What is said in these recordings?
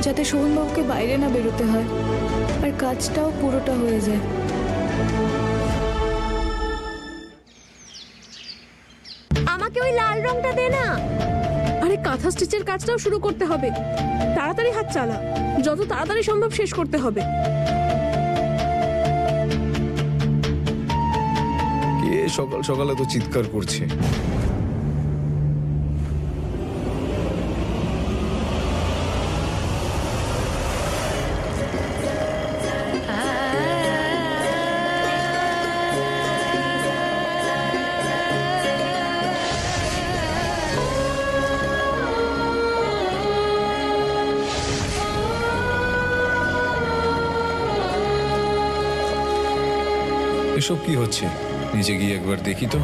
যাতে শোভনবাবুকে বাইরে না বেরোতে হয় আর কাজটাও পুরোটা হয়ে যায়। আমাকে ওই লাল রংটা দে না। আরে কাঁথা স্টিচের কাজটাও শুরু করতে হবে, তাড়াতাড়ি হাত চালা, যত তাড়াতাড়ি সম্ভব শেষ করতে হবে। কে সকাল সকালে তো চিৎকার করছে? এসব কি হচ্ছে? নিচে গিয়ে একবার দেখি তো।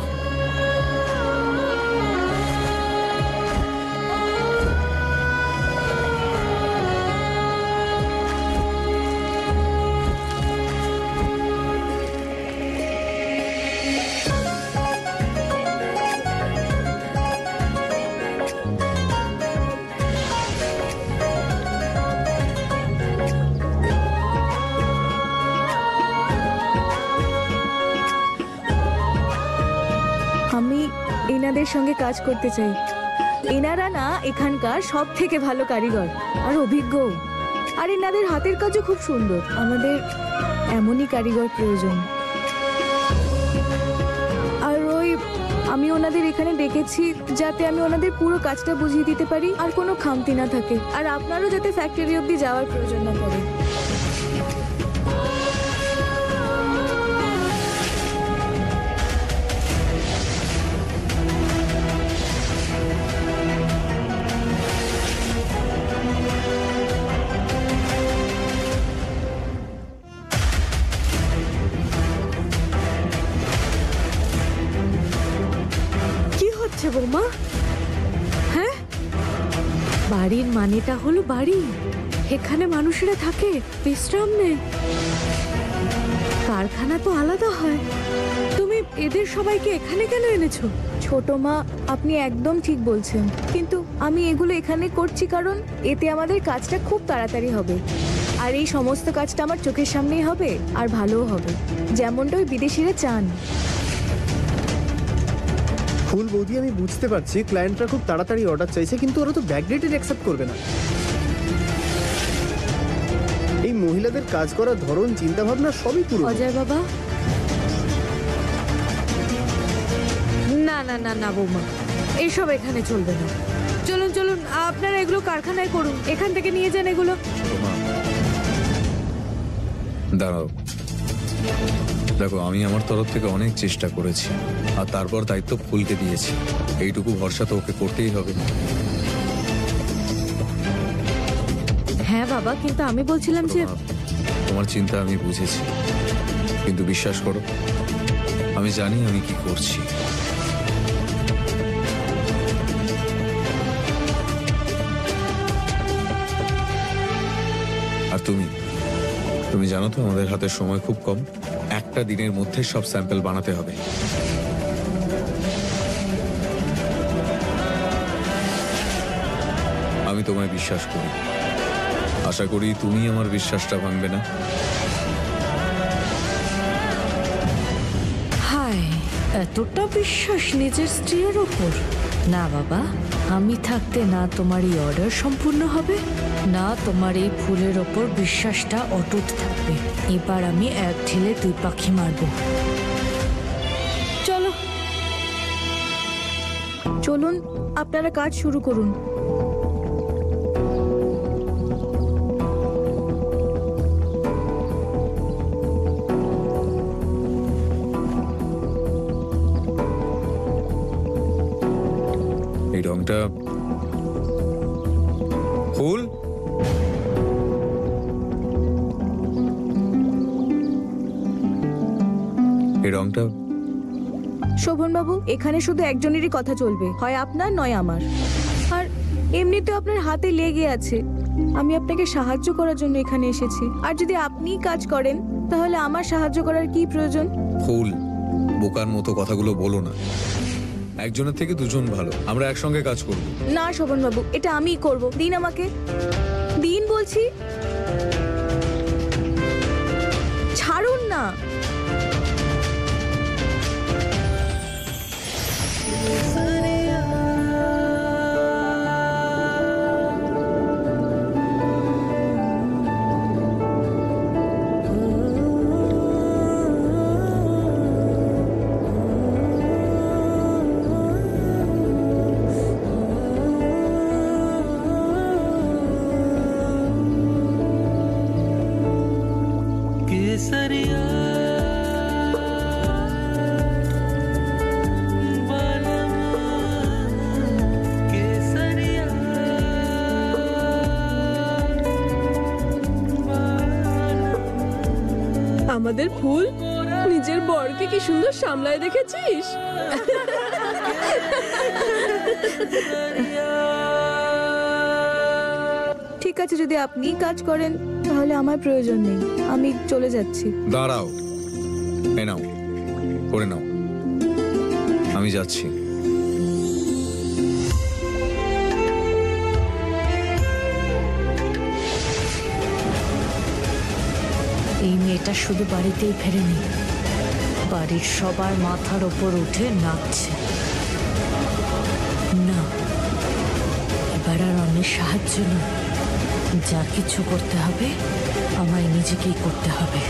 আমি এনাদের সঙ্গে কাজ করতে চাই। এনারা না এখানকার সব থেকে ভালো কারিগর আর অভিজ্ঞ, আর এনাদের হাতের কাজও খুব সুন্দর। আমাদের এমনই কারিগর প্রয়োজন। আর আমি ওনাদের এখানে ডেকেছি যাতে আমি ওনাদের পুরো কাজটা বুঝিয়ে দিতে পারি আর কোনো খামতি না থাকে, আর আপনারও যাতে ফ্যাক্টরি অবধি যাওয়ার প্রয়োজন না পড়ে। বৌমা, হ্যাঁ, বাড়ির মানেটা হলো বাড়ি, এখানে মানুষেরা থাকে, বিশ্রাম নেয়। কারখানা তো আলাদা হয়। তুমি এদের সবাইকে এখানে কেন এনেছো? ছোট মা, আপনি একদম ঠিক বলছেন, কিন্তু আমি এগুলো এখানে করছি কারণ এতে আমাদের কাজটা খুব তাড়াতাড়ি হবে, আর এই সমস্ত কাজটা আমার চোখের সামনেই হবে আর ভালোও হবে, যেমনটা ওই বিদেশিরা চান। ফুল বৌদি, আমি বুঝতে পারছি ক্লায়েন্টরা খুব তাড়াতাড়ি অর্ডার চাইছে, কিন্তু ওরা তো ব্যাকডেটেড অ্যাকসেপ্ট করবে না। এই মহিলাদের কাজ করার ধরন, চিন্তা ভাবনা সবই পুরো। অজয় বাবা, না না না না বৌমা, এইসব এখানে চলবে না। চলুন চলুন, আপনারা এগুলো কারখানায় করুন, এখান থেকে নিয়ে যান এগুলো। দাঁড়াও, দেখো, আমি আমার তরফ থেকে অনেক চেষ্টা করেছি, আর তারপর দায়িত্ব ফুলকে দিয়েছি। এইটুকু ভরসা তো ওকে করতেই হবে। হ্যাঁ বাবা, কিন্তু আমি বলছিলাম যে তোমার চিন্তা আমি বুঝেছি, কিন্তু বিশ্বাস করো, আমি জানি আমি কি করছি। আর তুমি জানো তো আমাদের হাতে সময় খুব কম, একটা দিনের মধ্যে সব স্যাম্পল বানাতে হবে। আমি তোমায় বিশ্বাস করি, আশা করি তুমি আমার বিশ্বাসটা ভাঙবে না। হায়, এতটা বিশ্বাস নিজের স্ত্রীর ওপর? না বাবা, আমি থাকতে না তোমার এই অর্ডার সম্পূর্ণ হবে, না তোমার এই ফুলের ওপর বিশ্বাসটা অটুট থাকবে। এবার আমি এক ঢিলে দুই পাখি মারবো। চলো চলুন, আপনারা কাজ শুরু করুন। এই রংটা ফুল, এই রংটা। শোভনবাবু, এখানে শুধু একজনেরই কথা চলবে, হয় আপনার নয় আমার। আর এমনিতে আপনার হাতে লেগে আছে, আমি আপনাকে সাহায্য করার জন্য এখানে এসেছি। আর যদি আপনিই কাজ করেন তাহলে আমার সাহায্য করার কি প্রয়োজন? ফুল, বোকার মতো কথাগুলো বলো না। একজনের থেকে দুজন ভালো, আমরা একসঙ্গে কাজ করব। না শোভনবাবু, এটা আমিই করব, দিন আমাকে দিন বলছি। ছাড়ুন না। केसरिया केसरिया আমাদের ফুল নিজের বরকে কি সুন্দর সামলায় দেখেছিস? ঠিক আছে, যদি আপনি কাজ করেন তাহলে আমার প্রয়োজন নেই, আমি চলে যাচ্ছি। দাঁড়াও, এ নাও, করে নাও, আমি যাচ্ছি। এই মেয়েটা শুধু বাড়িতেই ফেরেনি, বাড়ির সবার মাথার ওপর উঠে নাচছে। না, এবার আর অন্যের সাহায্য নয়, যা কিছু করতে হবে আমায় নিজেকেই করতে হবে।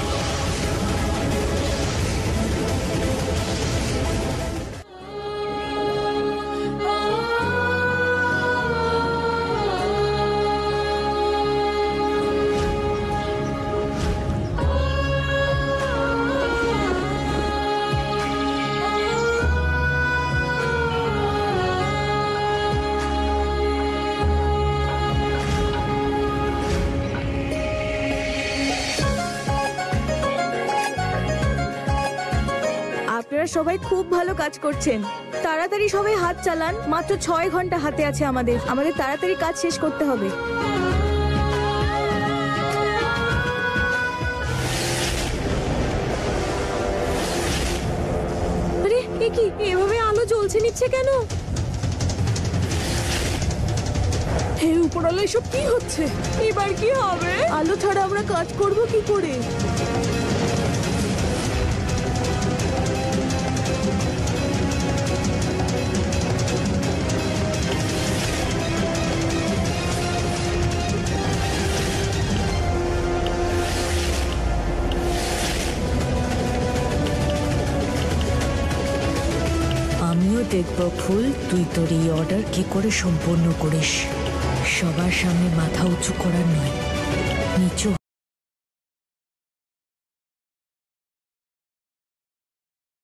আপনারা সবাই খুব ভালো কাজ করছেন। তাড়াতাড়ি সবাই হাত চালান, মাত্র 6 ঘন্টা হাতে আছে আমাদের তাড়াতাড়ি কাজ শেষ করতে হবে। আরে এ কি, এভাবে আলো জ্বলছে নিচ্ছে কেন? হে উপরওয়ালা, এসব কি হচ্ছে? এবার কি হবে? আলো ছাড়া আমরা কাজ করব কি করে? আমিও দেখব ফুল, তুই তোর এই অর্ডার কি করে সম্পূর্ণ করিস। সবার সামনে মাথা উঁচু করার নয়, নিচু